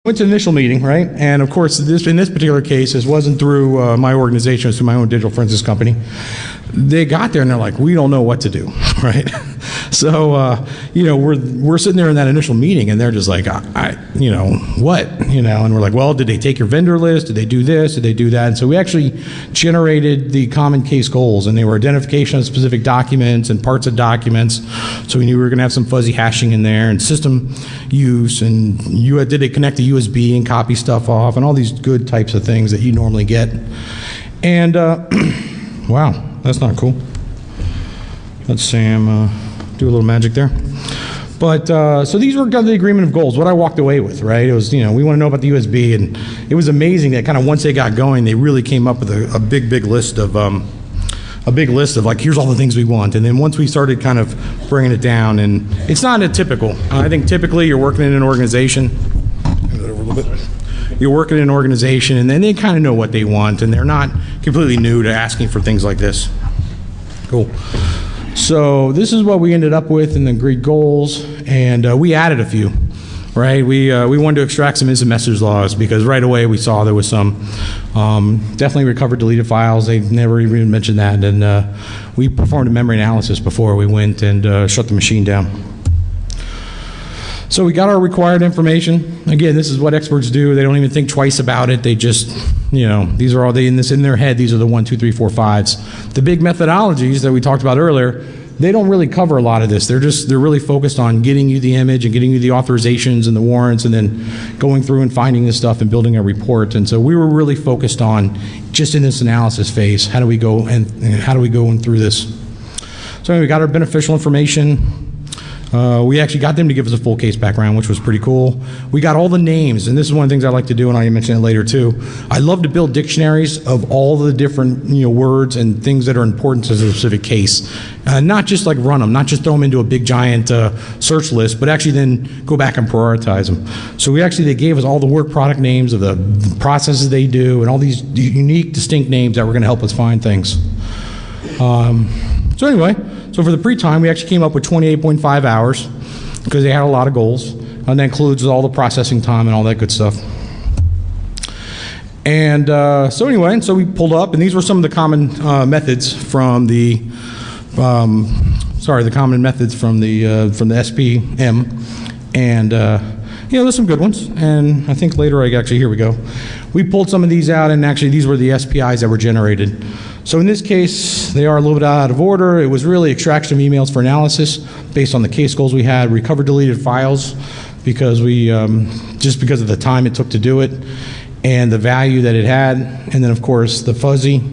went to the initial meeting, right? And of course, in this particular case, this wasn't through my organization, it was through my own digital forensics company. They got there and they're like, we don't know what to do, right? So, we're sitting there in that initial meeting and they're just like, what? And we're like, well, did they take your vendor list? Did they do this? Did they do that? And so we actually generated the common case goals, and they were identification of specific documents and parts of documents. So we knew we were going to have some fuzzy hashing in there, and system use, and did they connect to USB and copy stuff off, and all these good types of things that you normally get. And wow, that's not cool. Let's Sam do a little magic there. But so these were the agreement of goals, what I walked away with, right? It was, we want to know about the USB, and it was amazing that kind of once they got going, they really came up with a big list of like, here's all the things we want. And then once we started kind of bringing it down, and it's not a typical. I think typically you're working in an organization. You're working in an organization, and then they kind of know what they want, and they're not completely new to asking for things like this. Cool. So this is what we ended up with in the agreed goals, and we added a few, right? We wanted to extract some instant message logs because right away we saw there was some definitely recovered deleted files. They never even mentioned that, and we performed a memory analysis before we went and shut the machine down. So we got our required information. Again, this is what experts do. They don't even think twice about it. They just, these are all in their head. These are the 1, 2, 3, 4, 5s. The big methodologies that we talked about earlier, they don't really cover a lot of this. They're really focused on getting you the image and getting you the authorizations and the warrants, and then going through and finding this stuff and building a report. And so we were really focused on just in this analysis phase, how do we go and how do we go in through this? So anyway, we got our beneficial information. We actually got them to give us a full case background, which was pretty cool. We got all the names, and this is one of the things I like to do, and I'll mention it later too. I love to build dictionaries of all the different words and things that are important to a specific case. Not just like run them, not just throw them into a big giant search list, but actually then go back and prioritize them. So they gave us all the work product names of the processes they do, and all these unique, distinct names that were going to help us find things. So anyway, so for the pre-time, we actually came up with 28.5 hours because they had a lot of goals, and that includes all the processing time and all that good stuff. And so we pulled up, and these were some of the common methods from the SPM, and there's some good ones, and I think later here we go. We pulled some of these out, and actually these were the SPIs that were generated. So in this case, they are a little bit out of order. It was really extraction of emails for analysis based on the case goals we had, recover deleted files because just because of the time it took to do it and the value that it had, and then of course the fuzzy.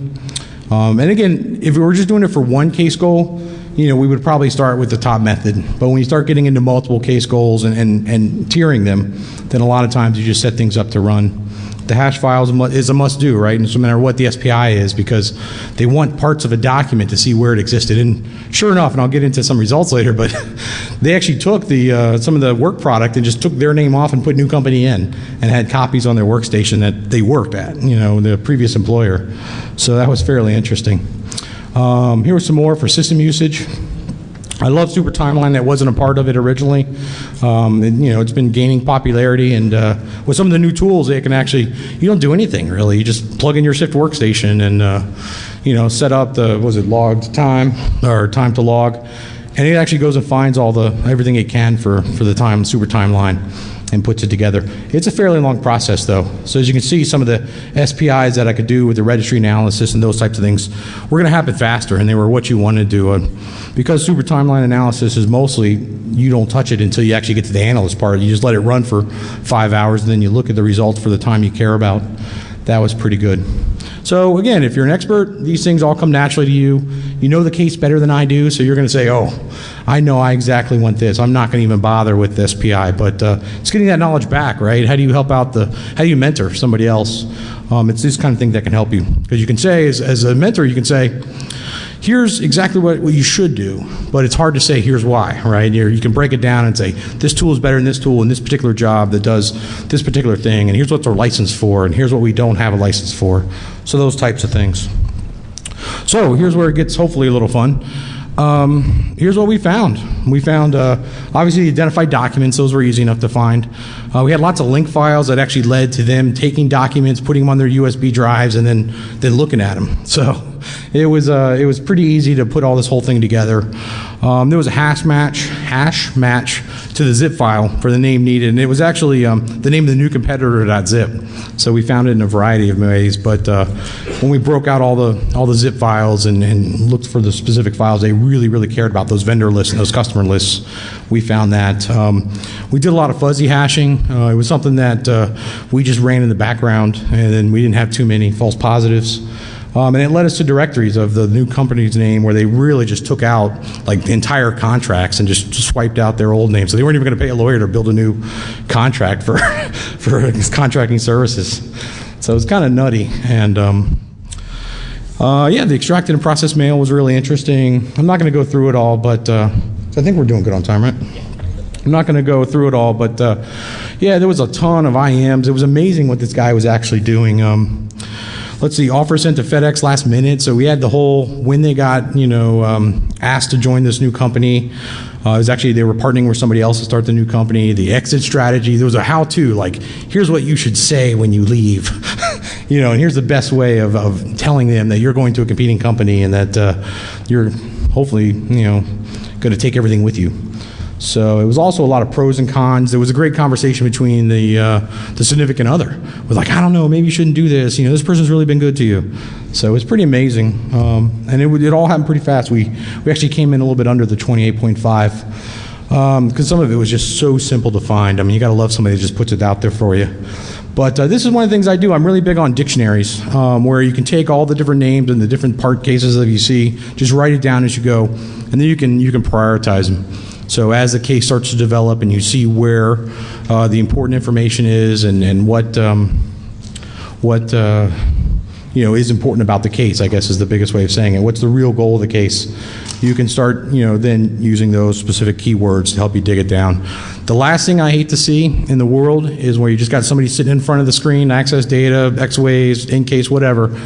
And again, if we were just doing it for one case goal, we would probably start with the top method. But when you start getting into multiple case goals and tiering them, then a lot of times you just set things up to run. The hash files is a must-do, right? And so no matter what the SPI is, because they want parts of a document to see where it existed. And sure enough, and I'll get into some results later, but they actually took some of the work product and just took their name off and put new company in and had copies on their workstation that they worked at, the previous employer. So that was fairly interesting. Here was some more for system usage. I love Super Timeline. That wasn't a part of it originally. It's been gaining popularity, and with some of the new tools, they can actually, you don't do anything really. You just plug in your Shift workstation and set up the logged time or time to log, and it actually goes and finds everything it can for the Super Timeline and puts it together. It's a fairly long process though. So as you can see, some of the SPIs that I could do with the registry analysis and those types of things were going to happen faster, and they were what you wanted to do. Because Super Timeline Analysis is mostly, you don't touch it until you actually get to the analyst part. You just let it run for 5 hours, and then you look at the results for the time you care about. That was pretty good. So again, if you're an expert, these things all come naturally to you. You know the case better than I do, so you're going to say, oh, I know I exactly want this. I'm not going to even bother with this SPI, but it's getting that knowledge back, right? How do you help out how do you mentor somebody else? It's this kind of thing that can help you. Because you can say, as a mentor, you can say, here's exactly what you should do, but it's hard to say here's why, right? You can break it down and say, this tool is better than this tool in this particular job that does this particular thing, and here's what they're licensed for, and here's what we don't have a license for. So those types of things. So here's where it gets hopefully a little fun. Here's what we found. We found, obviously, identified documents. Those were easy enough to find. We had lots of link files that actually led to them taking documents, putting them on their USB drives, and then looking at them. So it was pretty easy to put all this whole thing together. There was a hash match to the zip file for the name needed, and it was actually the name of the new competitor.zip. So we found it in a variety of ways, but when we broke out all the zip files and looked for the specific files they really cared about, those vendor lists and those customer lists, we found that. We did a lot of fuzzy hashing. It was something that we just ran in the background, and then we didn't have too many false positives. And it led us to directories of the new company's name where they really just took out like entire contracts and just swiped out their old name. So they weren't even going to pay a lawyer to build a new contract for contracting services. So it was kind of nutty. And yeah, the extracted and processed mail was really interesting. I'm not going to go through it all, but I think we're doing good on time, right? I'm not going to go through it all, but yeah, there was a ton of IMs. It was amazing what this guy was actually doing. Let's see, offer sent to FedEx last minute. So we had the whole, when they got, asked to join this new company. It was actually, they were partnering with somebody else to start the new company. The exit strategy, there was a how-to, like, here's what you should say when you leave. And here's the best way of telling them that you're going to a competing company and that you're hopefully, going to take everything with you. So it was also a lot of pros and cons. There was a great conversation between the significant other. With like, I don't know, maybe you shouldn't do this. This person's really been good to you. So it was pretty amazing. And it all happened pretty fast. We actually came in a little bit under the 28.5 because some of it was just so simple to find. I mean, you got to love somebody that just puts it out there for you. But this is one of the things I do. I'm really big on dictionaries where you can take all the different names and the different part cases that you see, just write it down as you go, and then you can prioritize them. So as the case starts to develop and you see where the important information is and what is important about the case, I guess is the biggest way of saying it. What's the real goal of the case? You can start, then using those specific keywords to help you dig it down. The last thing I hate to see in the world is where you just got somebody sitting in front of the screen, access data, X ways, in case, whatever,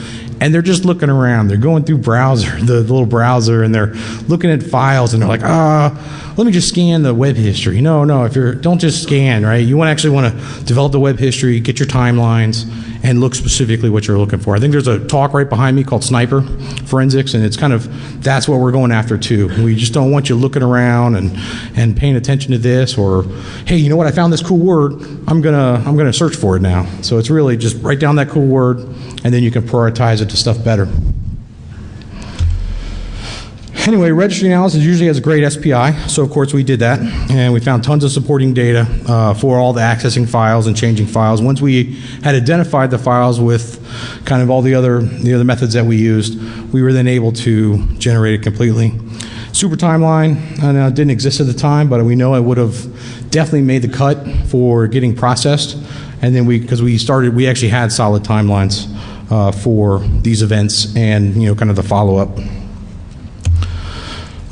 and they're just looking around. They're going through the little browser, and they're looking at files, and they're like, let me just scan the web history. No, don't just scan, right? You actually want to develop the web history, get your timelines, and look specifically what you're looking for. I think there's a talk right behind me called Sniper Forensics, and it's kind of, that's what we're going after too. We just don't want you looking around and paying attention to this, or, hey, you know what, I found this cool word, I'm gonna search for it now. So it's really just write down that cool word, and then you can prioritize it to stuff better. Anyway, Registry Analysis usually has a great SPI, so of course we did that, and we found tons of supporting data for all the accessing files and changing files. Once we had identified the files with kind of all the other methods that we used, we were then able to generate it completely. Super timeline, it didn't exist at the time, but we know it would have definitely made the cut for getting processed, and then because we actually had solid timelines for these events and kind of the follow-up.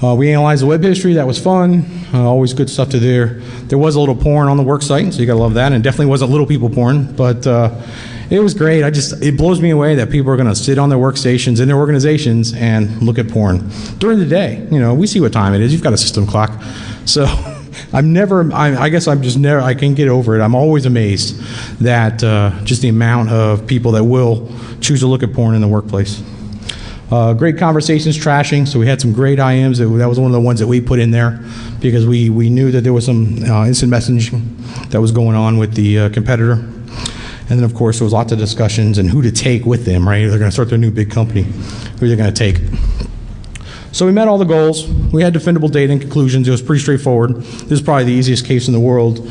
We analyzed the web history. That was fun. Always good stuff to there. There was a little porn on the work site, so you gotta love that. And definitely wasn't little people porn, but it was great. It blows me away that people are gonna sit on their workstations in their organizations and look at porn during the day. We see what time it is. You've got a system clock, so I can't get over it. I'm always amazed that just the amount of people that will choose to look at porn in the workplace. Great conversations, trashing, so we had some great IMs. That was one of the ones that we put in there because we knew that there was some instant messaging that was going on with the competitor. And then, of course, there was lots of discussions and who to take with them, right? They're going to start their new big company. Who are they going to take? So we met all the goals. We had defendable data and conclusions. It was pretty straightforward. This is probably the easiest case in the world,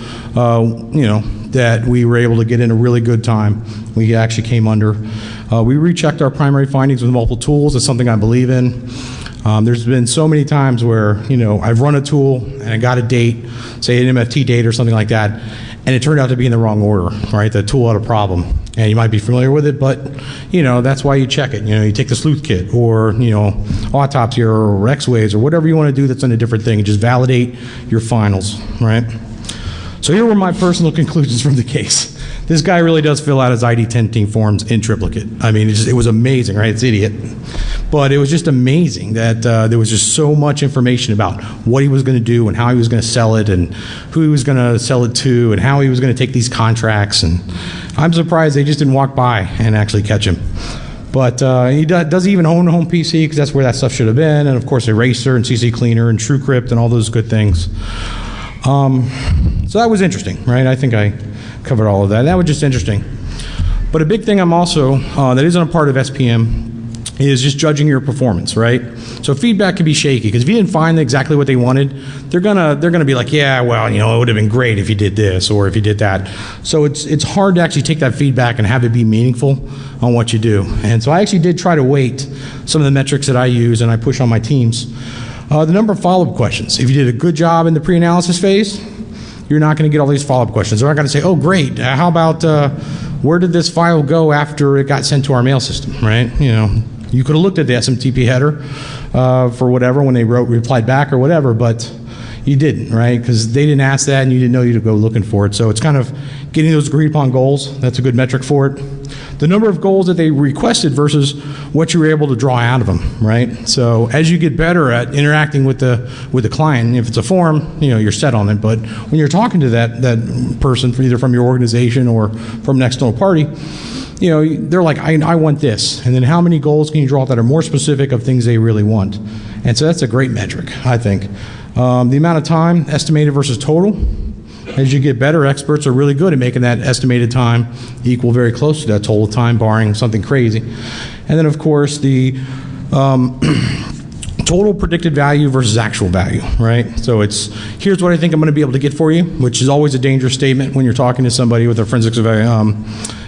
that we were able to get in a really good time. We actually came under. We rechecked our primary findings with multiple tools. It's something I believe in. There's been so many times where, I've run a tool and I got a date, say an MFT date or something like that, and it turned out to be in the wrong order, right? The tool had a problem. And you might be familiar with it, but, that's why you check it. You take the sleuth kit or, autopsy or X-ways or whatever you want to do that's in a different thing and just validate your finals, right? So here were my personal conclusions from the case. This guy really does fill out his ID-10 forms in triplicate. I mean, it was amazing, right? It's idiot. But it was just amazing that there was just so much information about what he was going to do and how he was going to sell it and who he was going to sell it to and how he was going to take these contracts. And I'm surprised they just didn't walk by and actually catch him. But he does even own a home PC because that's where that stuff should have been. And, of course, Eraser and CC Cleaner and TrueCrypt and all those good things. So that was interesting, right? I think I covered all of that. That was just interesting. But a big thing I'm also, that isn't a part of SPM, is just judging your performance, right? So feedback can be shaky, because if you didn't find exactly what they wanted, they're gonna be like, yeah, well, it would have been great if you did this or if you did that. So it's hard to actually take that feedback and have it be meaningful on what you do. And so I actually did try to weight some of the metrics that I use and I push on my teams. The number of follow-up questions. If you did a good job in the pre-analysis phase, you're not going to get all these follow-up questions. They're not going to say, oh, great, how about where did this file go after it got sent to our mail system, right? You could have looked at the SMTP header for whatever when they replied back or whatever, but you didn't, right? Because they didn't ask that and you didn't know you to go looking for it. So it's kind of getting those agreed upon goals. That's a good metric for it. The number of goals that they requested versus what you were able to draw out of them, right? So as you get better at interacting with the client, if it's a form, you're set on it. But when you're talking to that person, either from your organization or from an external party, they're like, I want this. And then how many goals can you draw that are more specific of things they really want? And so that's a great metric, I think. The amount of time, estimated versus total. As you get better, experts are really good at making that estimated time equal very close to that total time, barring something crazy. And then, of course, the total predicted value versus actual value, right? So here's what I think I'm going to be able to get for you, which is always a dangerous statement when you're talking to somebody with a forensics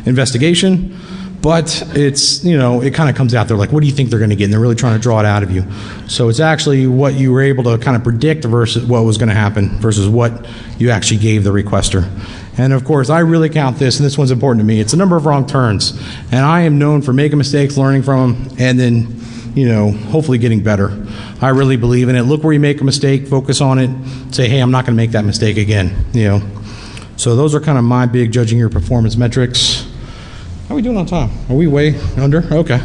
investigation. But it kind of comes out there like, what do you think they're going to get? And they're really trying to draw it out of you. So it's actually what you were able to kind of predict versus what was going to happen versus what you actually gave the requester. And of course, I really count this, and this one's important to me. It's the number of wrong turns. And I am known for making mistakes, learning from them, and then, hopefully getting better. I really believe in it. Look where you make a mistake, focus on it, say, hey, I'm not going to make that mistake again. So those are kind of my big judging your performance metrics. How are we doing on time? Are we way under? Okay.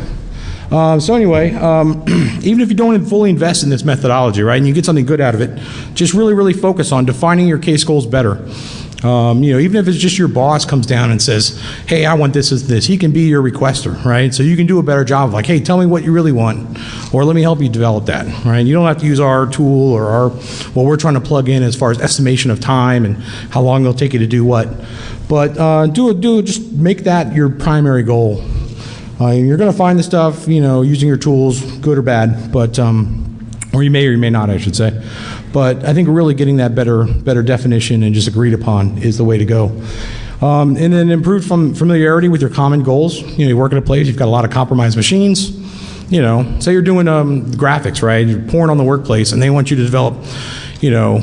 So anyway, even if you don't fully invest in this methodology, right, and you get something good out of it, just really, really focus on defining your case goals better. Even if it's just your boss comes down and says, hey, I want this, he can be your requester, right? So you can do a better job of like, hey, tell me what you really want, or let me help you develop that, right? You don't have to use our tool or what we're trying to plug in as far as estimation of time and how long it'll take you to do what. But just make that your primary goal. You're going to find the stuff, using your tools, good or bad, but or you may not, I should say. But I think really getting that better definition and just agreed upon is the way to go. And then improved familiarity with your common goals. You work at a place, you've got a lot of compromised machines. Say you're doing graphics, right? You're porn on the workplace, and they want you to develop,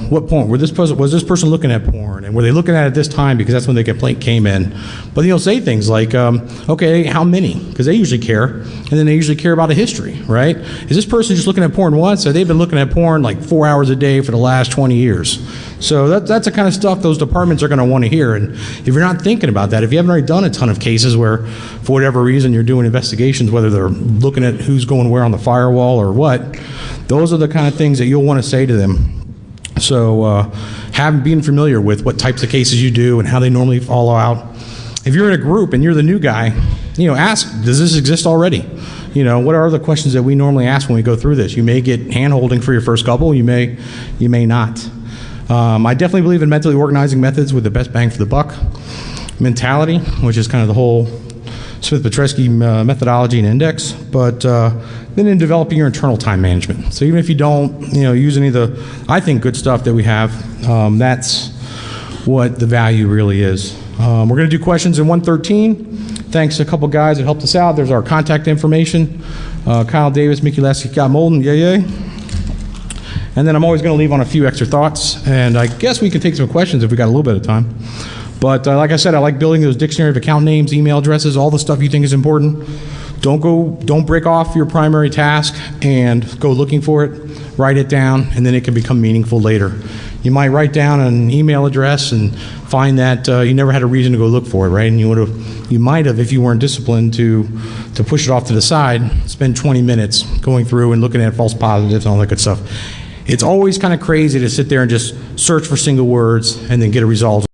what porn? Was this person looking at porn? And were they looking at it at this time because that's when the complaint came in? But they'll say things like, okay, how many? Because they usually care. And then they usually care about a history, right? Is this person just looking at porn once? Or they've been looking at porn like 4 hours a day for the last 20 years? So that's the kind of stuff those departments are going to want to hear. And if you're not thinking about that, if you haven't already done a ton of cases where, for whatever reason, you're doing investigations, whether they're looking at who's going where on the firewall or what, those are the kind of things that you'll want to say to them. So being familiar with what types of cases you do and how they normally follow out. If you're in a group and you're the new guy, ask, does this exist already? What are the questions that we normally ask when we go through this? You may get hand-holding for your first couple, you may not. I definitely believe in mentally organizing methods with the best bang for the buck. Mentality, which is kind of the whole Smith-Petreski methodology and index, but then in developing your internal time management. So even if you don't use any of the, I think, good stuff that we have, that's what the value really is. We're going to do questions in 113. Thanks to a couple guys that helped us out. There's our contact information. Kyle Davis, Mickey Lasky, Scott Molden, yay. And then I'm always going to leave on a few extra thoughts, and I guess we can take some questions if we got a little bit of time. But like I said, I like building those dictionary of account names, email addresses, all the stuff you think is important. Don't break off your primary task and go looking for it. Write it down, and then it can become meaningful later. you might write down an email address and find that you never had a reason to go look for it, right? And you might have, if you weren't disciplined, to push it off to the side, spend 20 minutes going through and looking at false positives and all that good stuff. It's always kind of crazy to sit there and just search for single words and then get a result.